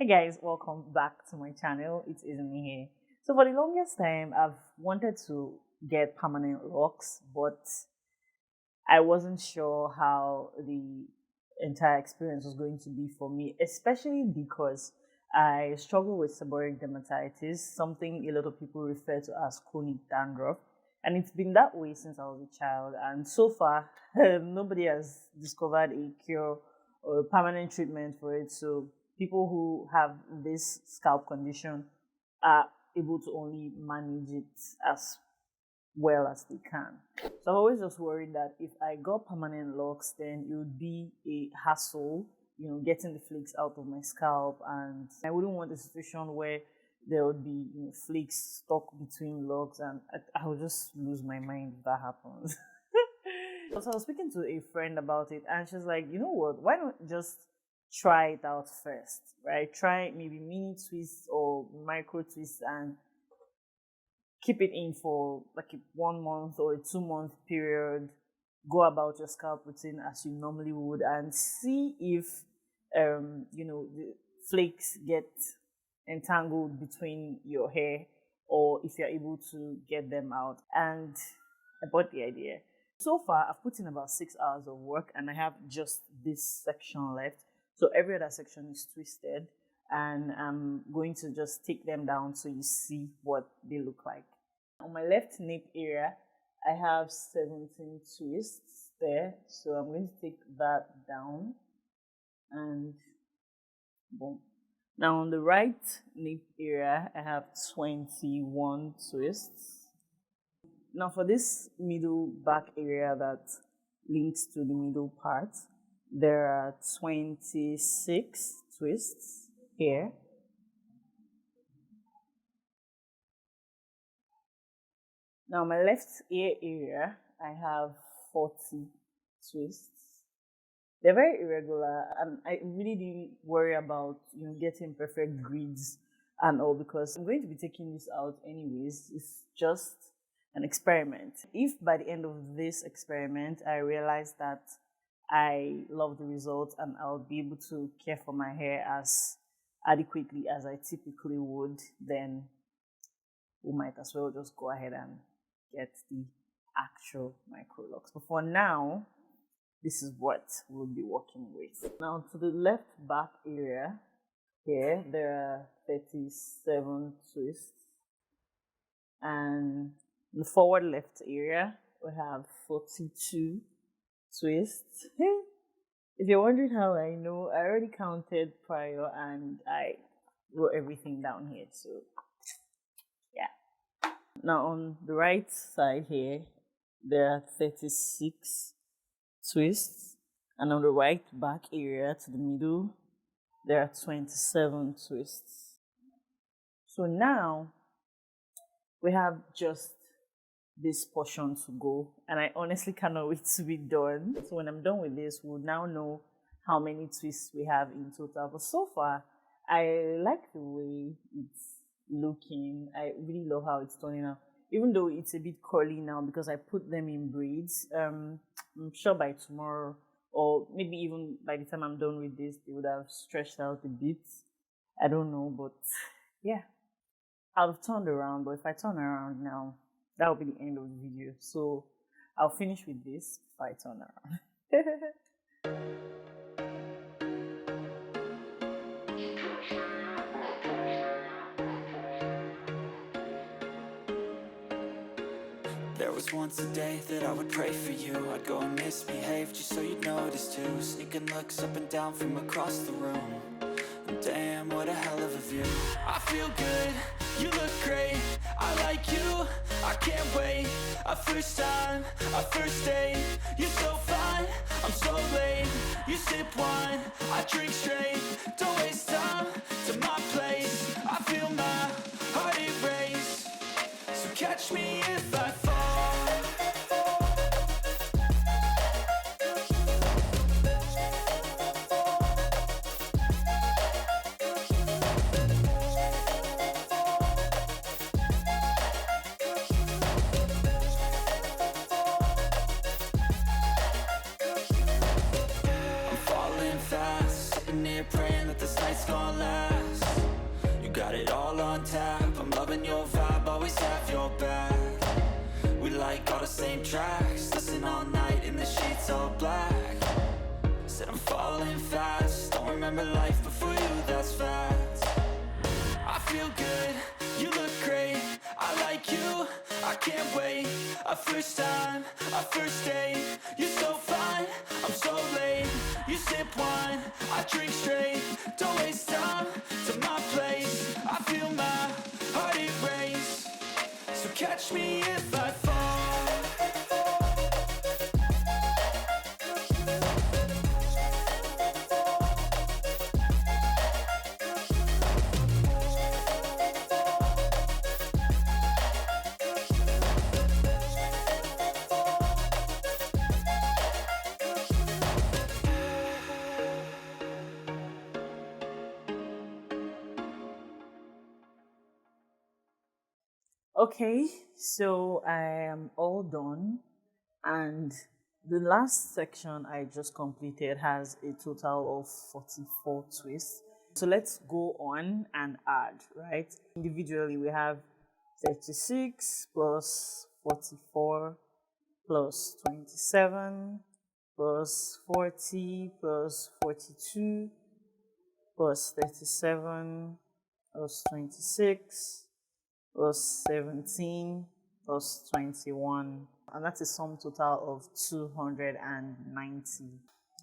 Hey guys, welcome back to my channel. It is me here. So for the longest time, I've wanted to get permanent locks, but I wasn't sure how the entire experience was going to be for me, especially because I struggle with seborrheic dermatitis, something a lot of people refer to as chronic dandruff. And it's been that way since I was a child. And so far, nobody has discovered a cure or a permanent treatment for it. So people who have this scalp condition are able to only manage it as well as they can. So I'm always just worried that if I got permanent locks, then it would be a hassle, getting the flakes out of my scalp, and I wouldn't want a situation where there would be flakes stuck between locks, and I would just lose my mind if that happens. So I was speaking to a friend about it, and she's like, you know what, why not just try it out first, right? Try maybe mini twists or micro twists and keep it in for like a 1 month or a 2 month period. Go about your scalp routine as you normally would and see if the flakes get entangled between your hair or if you're able to get them out. And I bought the idea. So far, I've put in about 6 hours of work and I have just this section left. So every other section is twisted, and I'm going to just take them down so you see what they look like. On my left nape area, I have 17 twists there. So I'm going to take that down and boom. Now on the right nape area, I have 21 twists. Now for this middle back area that links to the middle part, there are 26 twists here. Now my left ear area, I have 40 twists. They're very irregular, and I really didn't worry about getting perfect grids and all, because I'm going to be taking this out anyways. It's just an experiment. If by the end of this experiment I realize that I love the results and I'll be able to care for my hair as adequately as I typically would, then we might as well just go ahead and get the actual micro locks. But for now, this is what we'll be working with. Now to the left back area here, there are 37 twists. And in the forward left area, we have 42 twists. If you're wondering how I know, I already counted prior and I wrote everything down here. So yeah. Now on the right side here, there are 36 twists, and on the right back area to the middle, there are 27 twists. So now we have just this portion to go, and I honestly cannot wait to be done. So when I'm done with this, we'll now know how many twists we have in total. But so far, I like the way it's looking. I really love how it's turning out, even though it's a bit curly now because I put them in braids. I'm sure by tomorrow, or maybe even by the time I'm done with this, they would have stretched out a bit. I don't know, but yeah, I'll have turned around. But if I turn around now, that will be the end of the video. So I'll finish with this if I turn around. There was once a day that I would pray for you. I'd go and misbehave just so you'd notice too. Sneaking looks up and down from across the room. And damn, what a hell of a view. I feel good, you look great, I like you, I can't wait. A first time, a first date, you're so fine, I'm so late. You sip wine, I drink straight, don't waste time to my place. I feel my heart erase, so catch me if I fall. I'm falling fast, sitting here praying that this night's gonna last. got it all on tap. I'm loving your vibe, always have your back. We like all the same tracks, listen all night in the sheets all black. Said I'm falling fast, don't remember life before you, that's facts. I feel good, you look great, I like you, I can't wait. A first time, a first date, you're so fine, I'm so late. You sip wine, I drink straight, don't waste time to my place. I feel my heart erase, so catch me if I fall. Okay, so I am all done, and the last section I just completed has a total of 44 twists. So let's go on and add, right? Individually, we have 36 plus 44 plus 27 plus 40 plus 42 plus 37 plus 26 plus 17 plus 21, and that's a sum total of 290.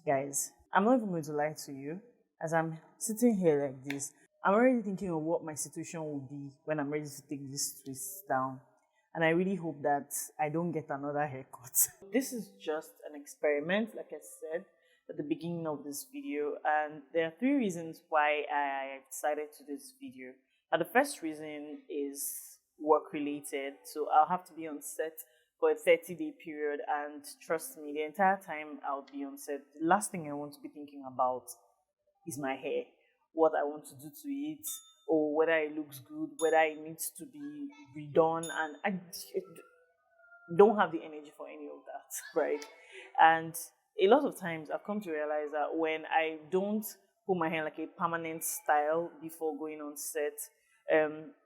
Guys, I'm not even going to lie to you. As I'm sitting here like this, I'm already thinking of what my situation will be when I'm ready to take these twists down, and I really hope that I don't get another haircut. This is just an experiment, like I said at the beginning of this video, and there are 3 reasons why I decided to do this video. The first reason is work related, so I'll have to be on set for a 30-day period, and trust me, the entire time I'll be on set, the last thing I want to be thinking about is my hair, what I want to do to it, or whether it looks good, whether it needs to be redone, and I don't have the energy for any of that, right? And a lot of times I've come to realize that when I don't put my hair like a permanent style before going on set,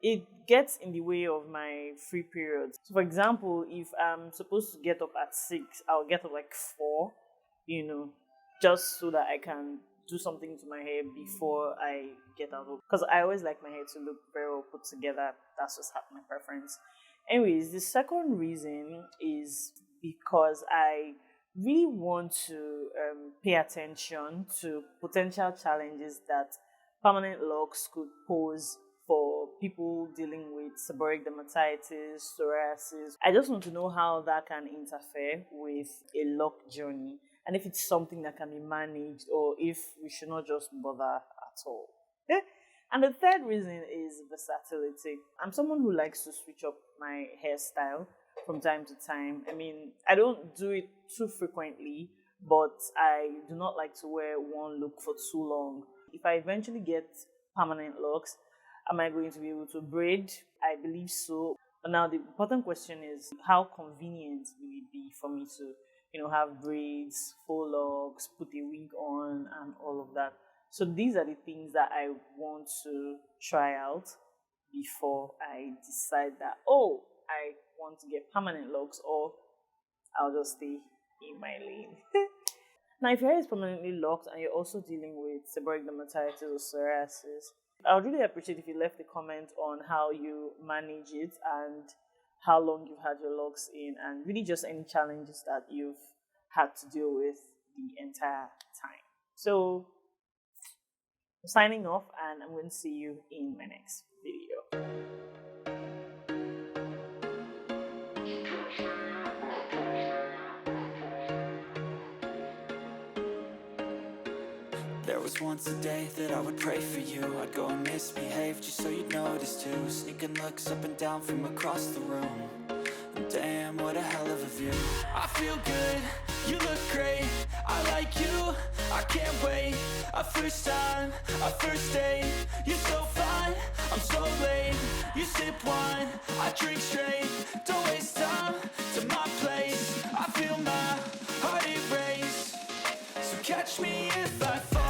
it gets in the way of my free periods. So for example, if I'm supposed to get up at 6, I'll get up like 4, just so that I can do something to my hair before I get out of, because I always like my hair to look very well put together. That's just my preference. Anyways, the second reason is because I really want to pay attention to potential challenges that permanent locks could pose for people dealing with seborrheic dermatitis, psoriasis. I just want to know how that can interfere with a lock journey, and if it's something that can be managed, or if we should not just bother at all. And the third reason is versatility. I'm someone who likes to switch up my hairstyle from time to time. I mean, I don't do it too frequently, but I do not like to wear one look for too long. If I eventually get permanent locks, am I going to be able to braid? I believe so. But now the important question is, how convenient will it be for me to, have braids, faux locks, put a wig on, and all of that. So these are the things that I want to try out before I decide that, I want to get permanent locks, or I'll just stay in my lane. Now, if your hair is permanently locked and you're also dealing with seborrheic dermatitis or psoriasis, I would really appreciate if you left a comment on how you manage it and how long you've had your locks in, and really just any challenges that you've had to deal with the entire time. So I'm signing off, and I'm going to see you in my next video. There was once a day that I would pray for you. I'd go and misbehave just so you'd notice too. Sneaking looks up and down from across the room. And damn, what a hell of a view. I feel good, you look great, I like you, I can't wait. A first time, a first date, you're so fine, I'm so late. You sip wine, I drink straight, don't waste time to my place. I feel my heart erase, so catch me if I fall.